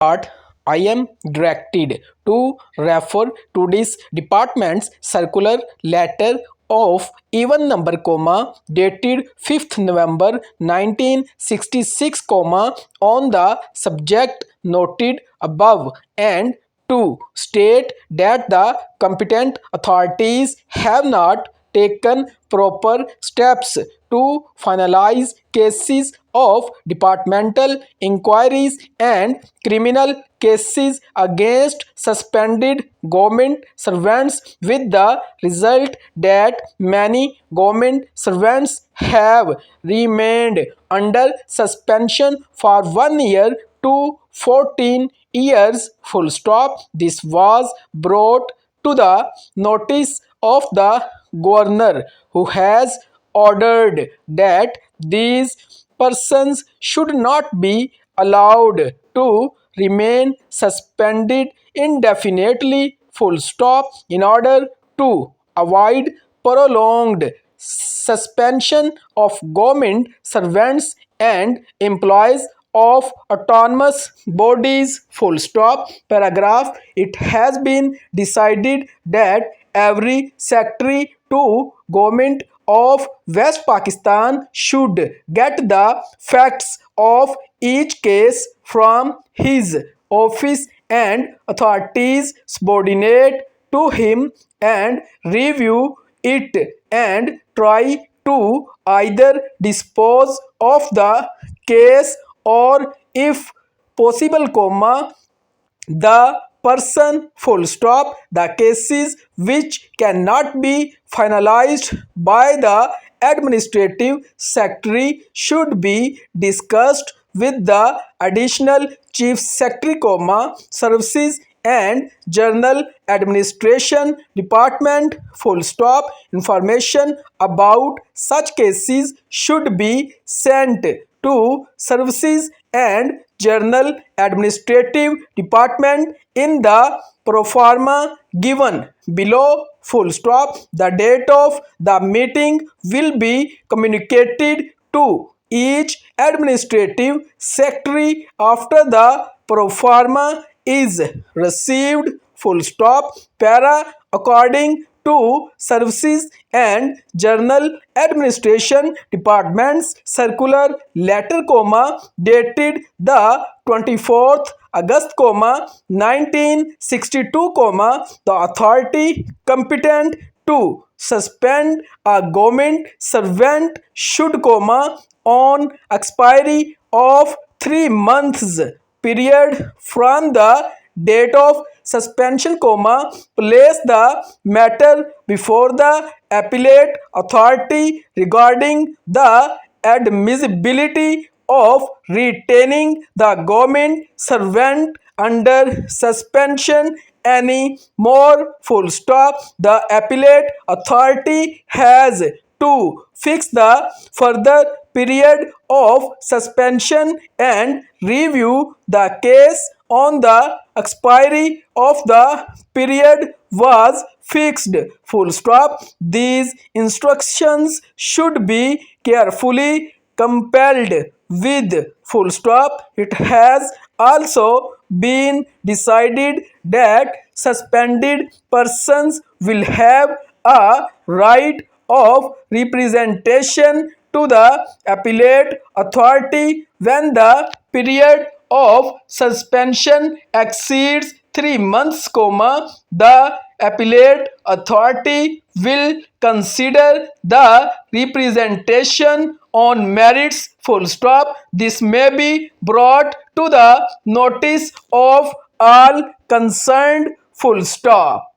But I am directed to refer to this department's circular letter of even number, dated 5th November 1966, on the subject noted above, and to state that the competent authorities have not taken proper steps to finalize cases of departmental inquiries and criminal cases against suspended government servants, with the result that many government servants have remained under suspension for 1 year to 14 years. Full stop. This was brought to the notice of the governor, who has ordered that these persons should not be allowed to remain suspended indefinitely. Full stop. In order to avoid prolonged suspension of government servants and employees of autonomous bodies. Full stop. Paragraph. It has been decided that every secretary to government of West Pakistan should get the facts of each case from his office and authorities subordinate to him, and review it and try to either dispose of the case, or if possible, the person. Full stop. The cases which cannot be finalized by the administrative secretary should be discussed with the additional chief secretary, services and general administration department. Full stop. Information about such cases should be sent to services and general administrative department in the proforma given below. Full stop. The date of the meeting will be communicated to each administrative secretary after the proforma is received. Full stop. Para. According to services and general administration department's circular letter, dated the 24th August, 1962, the authority competent to suspend a government servant should, on expiry of 3 months period from the date of suspension, place the matter before the appellate authority regarding the admissibility of retaining the government servant under suspension any more. Full stop. The appellate authority has to fix the further period of suspension and review the case on the expiry of the period was fixed. Full stop. These instructions should be carefully compelled with. Full stop. It has also been decided that suspended persons will have a right of representation to the appellate authority when the period of suspension exceeds 3 months, the appellate authority will consider the representation on merits. Full stop. This may be brought to the notice of all concerned. Full stop.